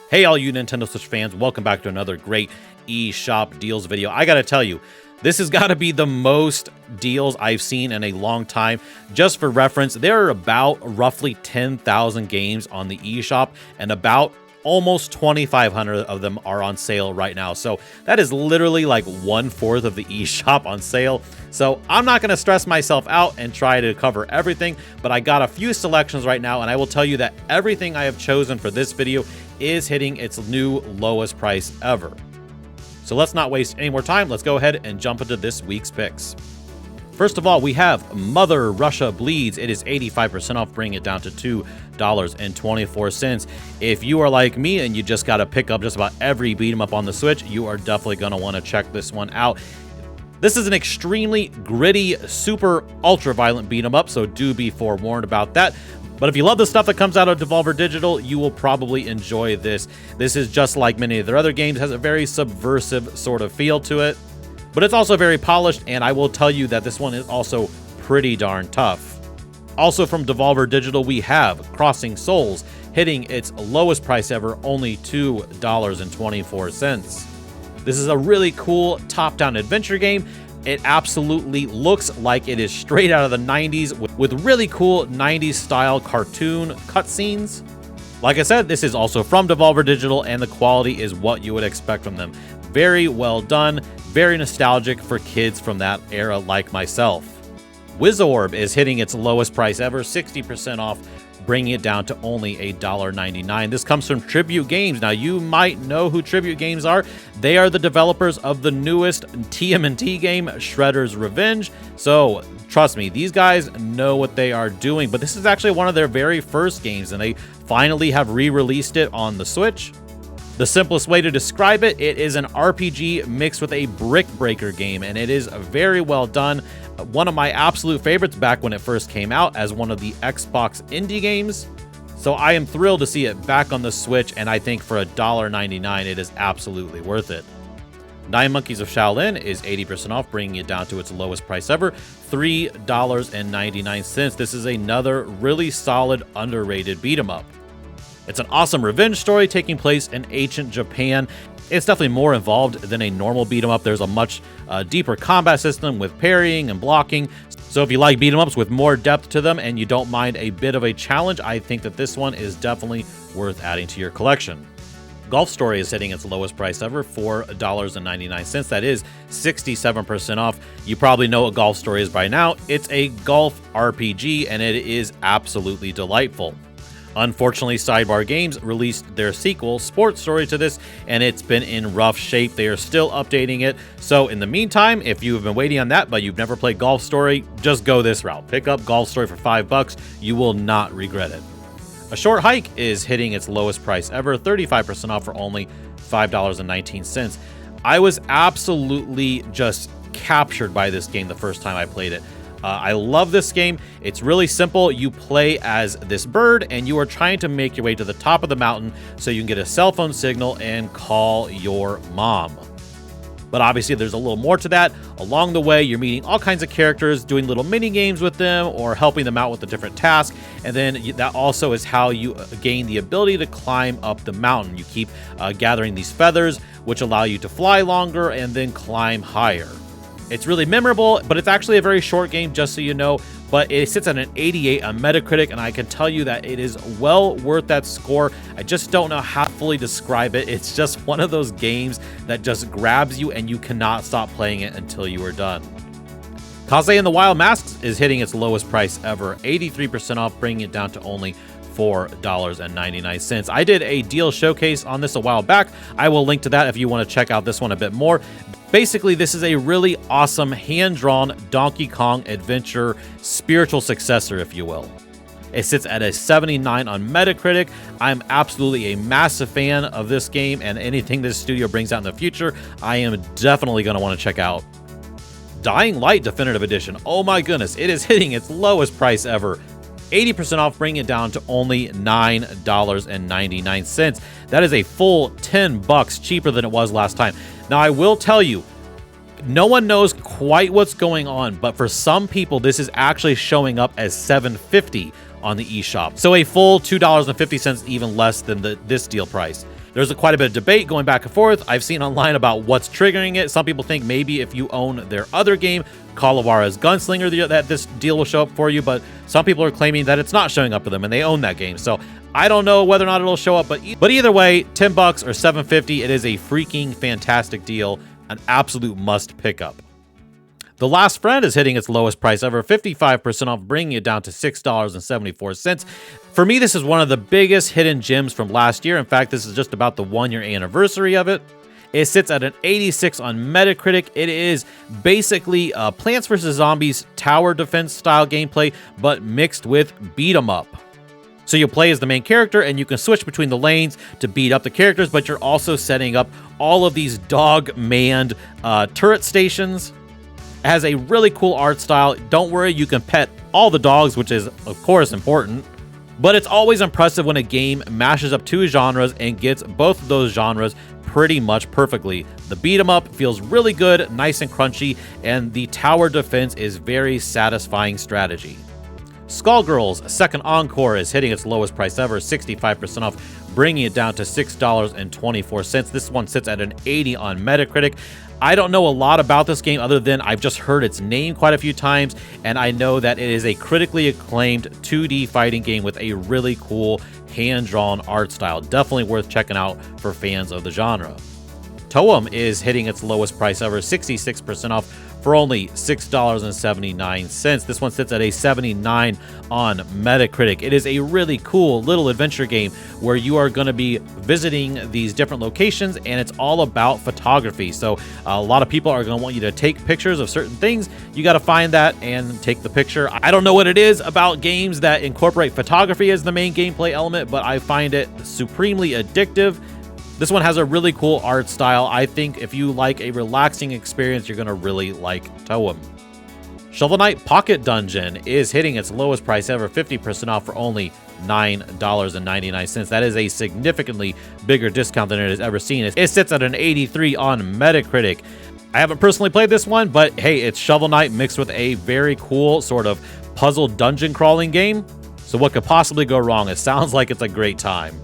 Hey all you Nintendo Switch fans, welcome back to another great eShop deals video. I gotta tell you, this has got to be the most deals I've seen in a long time. Just for reference, there are about roughly 10,000 games on the eShop, and about almost 2,500 of them are on sale right now. So that is literally like 1/4 of the eShop on sale. So I'm not going to stress myself out and try to cover everything, but I got a few selections right now, and I will tell you that everything I have chosen for this video is hitting its new lowest price ever. So let's not waste any more time. Let's go ahead and jump into this week's picks. First of all, we have Mother Russia Bleeds. It is 85% off, bringing it down to $2.24. If you are like me and you just got to pick up just about every beat 'em up on the Switch, you are definitely going to want to check this one out. This is an extremely gritty, super ultra violent beat 'em up, so do be forewarned about that. But if you love the stuff that comes out of Devolver Digital, you will probably enjoy this. This is just like many of their other games, has a very subversive sort of feel to it. But it's also very polished, and I will tell you that this one is also pretty darn tough. Also from Devolver Digital, we have Crossing Souls, hitting its lowest price ever, only $2.24. This is a really cool top-down adventure game. It absolutely looks like it is straight out of the 90s with really cool 90s style cartoon cutscenes. Like I said, this is also from Devolver Digital, and the quality is what you would expect from them. Very well done, very nostalgic for kids from that era like myself. Wizorb is hitting its lowest price ever, 60% off, bringing it down to only $1.99. This comes from Tribute Games. Now, you might know who Tribute Games are. They are the developers of the newest TMNT game, Shredder's Revenge. So, trust me, these guys know what they are doing. But this is actually one of their very first games, and they finally have re-released it on the Switch. The simplest way to describe it, it is an RPG mixed with a brick breaker game, and it is very well done. One of my absolute favorites back when it first came out as one of the Xbox indie games. So I am thrilled to see it back on the Switch, and I think for $1.99 it is absolutely worth it. Nine Monkeys of Shaolin is 80% off, bringing it down to its lowest price ever, $3.99. This is another really solid, underrated beat 'em up. It's an awesome revenge story taking place in ancient Japan. It's definitely more involved than a normal beat 'em up. There's a much deeper combat system with parrying and blocking. So if you like beat 'em ups with more depth to them and you don't mind a bit of a challenge, I think that this one is definitely worth adding to your collection. Golf Story is hitting its lowest price ever, $4.99. That is 67% off. You probably know what Golf Story is by now. It's a golf RPG, and it is absolutely delightful. Unfortunately, Sidebar Games released their sequel, Sports Story, to this, and it's been in rough shape. They are still updating it. So in the meantime, if you have been waiting on that, but you've never played Golf Story, just go this route. Pick up Golf Story for $5. You will not regret it. A Short Hike is hitting its lowest price ever, 35% off for only $5.19. I was absolutely just captured by this game the first time I played it. I love this game. It's really simple. You play as this bird, and you are trying to make your way to the top of the mountain so you can get a cell phone signal and call your mom. But obviously, there's a little more to that. Along the way, you're meeting all kinds of characters, doing little mini games with them, or helping them out with a different task. And then that also is how you gain the ability to climb up the mountain. You keep gathering these feathers, which allow you to fly longer and then climb higher. It's really memorable, but it's actually a very short game, just so you know. But it sits at an 88 on Metacritic, and I can tell you that it is well worth that score. I just don't know how to fully describe it. It's just one of those games that just grabs you, and you cannot stop playing it until you are done. Kaze and the Wild Masks is hitting its lowest price ever, 83% off, bringing it down to only $4.99. I did a deal showcase on this a while back. I will link to that if you want to check out this one a bit more. Basically, this is a really awesome hand-drawn Donkey Kong adventure spiritual successor, if you will. It sits at a 79 on Metacritic. I'm absolutely a massive fan of this game, and anything this studio brings out in the future, I am definitely going to want to check out. Dying Light Definitive Edition. Oh my goodness, it is hitting its lowest price ever. 80% off, bringing it down to only $9.99. That is a full $10 cheaper than it was last time. Now, I will tell you, no one knows quite what's going on, but for some people, this is actually showing up as $7.50 on the eShop. So a full $2.50, even less than this deal price. There's quite a bit of debate going back and forth. I've seen online about what's triggering it. Some people think maybe if you own their other game, Kawawara's Gunslinger, that this deal will show up for you, but some people are claiming that it's not showing up for them and they own that game. So I don't know whether or not it'll show up, but either way, $10 or $7.50, it is a freaking fantastic deal, an absolute must pick up. The Last Friend is hitting its lowest price ever, 55% off, bringing it down to $6.74. For me, this is one of the biggest hidden gems from last year. In fact, this is just about the 1-year anniversary of it. It sits at an 86 on Metacritic. It is basically Plants vs. Zombies tower defense style gameplay, but mixed with beat 'em up. So you play as the main character and you can switch between the lanes to beat up the characters, but you're also setting up all of these dog-manned turret stations. It has a really cool art style. Don't worry, you can pet all the dogs, which is, of course, important. But it's always impressive when a game mashes up two genres and gets both of those genres pretty much perfectly. The beat 'em up feels really good, nice and crunchy, and the tower defense is very satisfying strategy. Skullgirls Second Encore is hitting its lowest price ever, 65% off, bringing it down to $6.24. This one sits at an 80 on Metacritic. I don't know a lot about this game other than I've just heard its name quite a few times, and I know that it is a critically acclaimed 2D fighting game with a really cool hand-drawn art style. Definitely worth checking out for fans of the genre. Toem is hitting its lowest price ever, 66% off, for only $6.79. This one sits at a 79 on Metacritic. It is a really cool little adventure game where you are going to be visiting these different locations, and it's all about photography. So a lot of people are going to want you to take pictures of certain things. You got to find that and take the picture. I don't know what it is about games that incorporate photography as the main gameplay element, but I find it supremely addictive. This one has a really cool art style. I think if you like a relaxing experience, you're going to really like Toem. Shovel Knight Pocket Dungeon is hitting its lowest price ever, 50% off, for only $9.99. That is a significantly bigger discount than it has ever seen. It sits at an 83 on Metacritic. I haven't personally played this one, but hey, it's Shovel Knight mixed with a very cool sort of puzzle dungeon crawling game. So what could possibly go wrong? It sounds like it's a great time.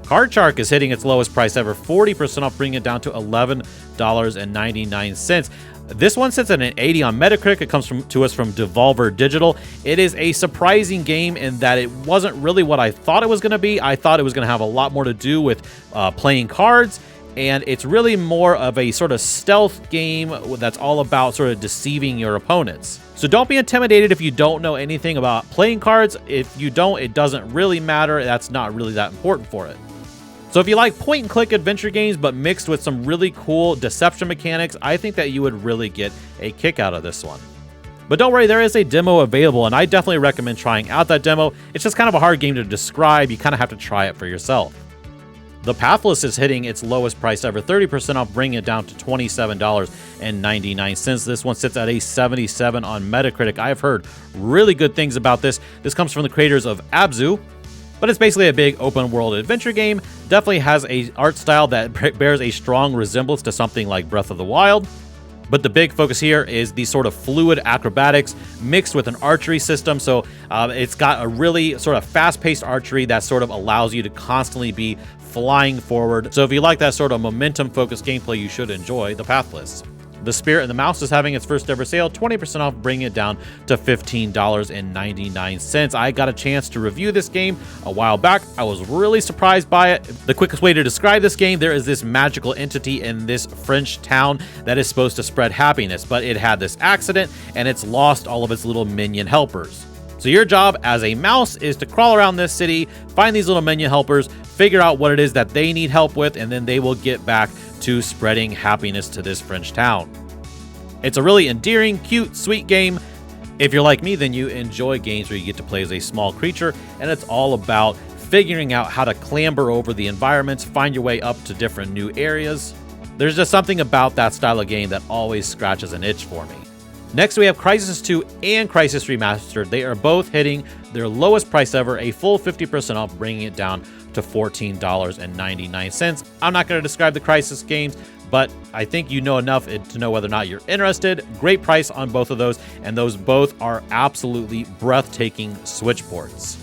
Card Shark is hitting its lowest price ever, 40% off, bringing it down to $11.99. This one sits at an 80 on Metacritic. It comes to us from Devolver Digital. It is a surprising game in that it wasn't really what I thought it was going to be. I thought it was going to have a lot more to do with playing cards, and it's really more of a sort of stealth game that's all about sort of deceiving your opponents. So don't be intimidated if you don't know anything about playing cards. If you don't, it doesn't really matter. That's not really that important for it. So if you like point-and-click adventure games, but mixed with some really cool deception mechanics, I think that you would really get a kick out of this one. But don't worry, there is a demo available, and I definitely recommend trying out that demo. It's just kind of a hard game to describe. You kind of have to try it for yourself. The Pathless is hitting its lowest price ever, 30% off, bringing it down to $27.99. This one sits at a 77 on Metacritic. I've heard really good things about this. This comes from the creators of Abzu, but it's basically a big open world adventure game. Definitely has a art style that bears a strong resemblance to something like Breath of the Wild. But the big focus here is the sort of fluid acrobatics mixed with an archery system. So it's got a really sort of fast-paced archery that sort of allows you to constantly be flying forward. So if you like that sort of momentum-focused gameplay, you should enjoy the Pathless. The Spirit and the Mouse is having its first ever sale, 20% off, bringing it down to $15.99. I got a chance to review this game a while back. I was really surprised by it. The quickest way to describe this game, there is this magical entity in this French town that is supposed to spread happiness, but it had this accident and it's lost all of its little minion helpers. So your job as a mouse is to crawl around this city, find these little minion helpers, figure out what it is that they need help with, and then they will get back to spreading happiness to this French town. It's a really endearing, cute, sweet game. If you're like me, then you enjoy games where you get to play as a small creature, and it's all about figuring out how to clamber over the environments, find your way up to different new areas. There's just something about that style of game that always scratches an itch for me. Next, we have Crysis 2 and Crysis Remastered. They are both hitting their lowest price ever, a full 50% off, bringing it down to $14.99. I'm not going to describe the Crysis games, but I think you know enough to know whether or not you're interested. Great price on both of those, and those both are absolutely breathtaking Switch ports.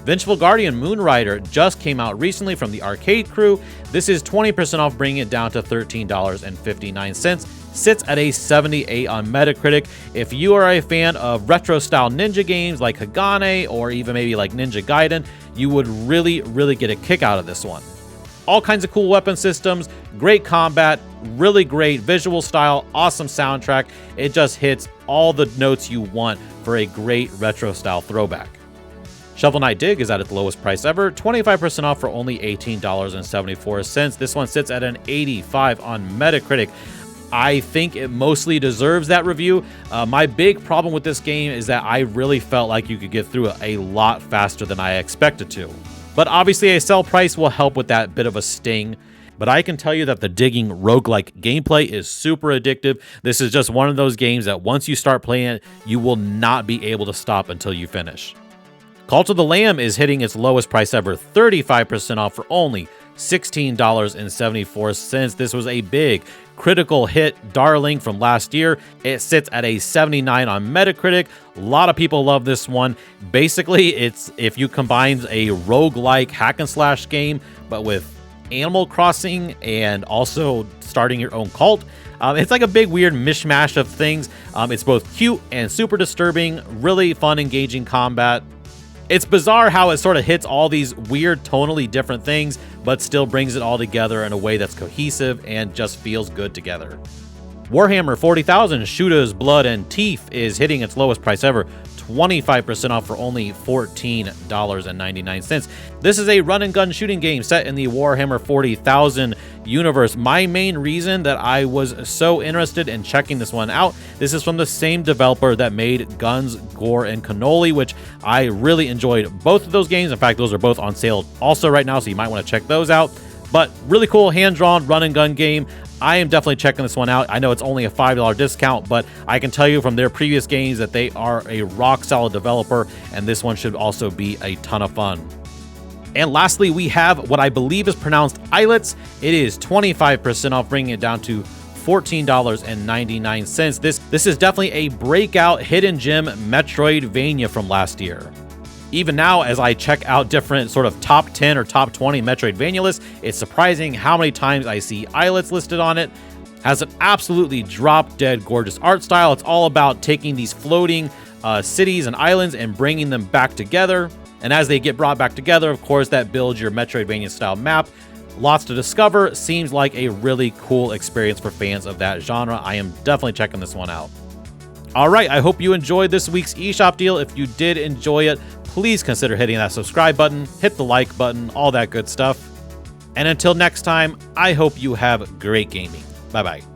Vengeful Guardian Moonrider just came out recently from the Arcade Crew. This is 20% off, bringing it down to $13.59. Sits at a 78 on Metacritic. If you are a fan of retro-style ninja games like Hagane or even maybe like Ninja Gaiden, you would really get a kick out of this one. All kinds of cool weapon systems, great combat, really great visual style, awesome soundtrack. It just hits all the notes you want for a great retro-style throwback. Shovel Knight Dig is at its lowest price ever, 25% off for only $18.74. This one sits at an 85 on Metacritic. I think it mostly deserves that review. My big problem with this game is that I really felt like you could get through it a lot faster than I expected to. But obviously a sell price will help with that bit of a sting. But I can tell you that the digging roguelike gameplay is super addictive. This is just one of those games that once you start playing it, you will not be able to stop until you finish. Cult of the Lamb is hitting its lowest price ever, 35% off for only $16.74. This was a big critical hit darling from last year. It sits at a 79 on Metacritic. A lot of people love this one. Basically, it's if you combine a roguelike hack and slash game, but with Animal Crossing and also starting your own cult. It's like a big weird mishmash of things. It's both cute and super disturbing, really fun, engaging combat. It's bizarre how it sort of hits all these weird, tonally different things, but still brings it all together in a way that's cohesive and just feels good together. Warhammer 40,000 Shooters, Blood, and Teeth is hitting its lowest price ever, 25% off for only $14.99. This is a run-and-gun shooting game set in the Warhammer 40,000 universe. My main reason that I was so interested in checking this one out, this is from the same developer that made Guns, Gore, and Cannoli, which I really enjoyed both of those games. In fact, those are both on sale also right now, so you might want to check those out. But really cool hand-drawn run-and-gun game. I am definitely checking this one out. I know it's only a $5 discount, but I can tell you from their previous games that they are a rock-solid developer, and this one should also be a ton of fun. And lastly, we have what I believe is pronounced islets. It is 25% off, bringing it down to $14.99. This is definitely a breakout hidden gem Metroidvania from last year. Even now, as I check out different sort of top 10 or top 20 Metroidvania lists, it's surprising how many times I see islets listed on it. Has an absolutely drop-dead gorgeous art style. It's all about taking these floating cities and islands and bringing them back together. And as they get brought back together, of course, that builds your Metroidvania-style map. Lots to discover. Seems like a really cool experience for fans of that genre. I am definitely checking this one out. All right, I hope you enjoyed this week's eShop deal. If you did enjoy it, please consider hitting that subscribe button, hit the like button, all that good stuff. And until next time, I hope you have great gaming. Bye-bye.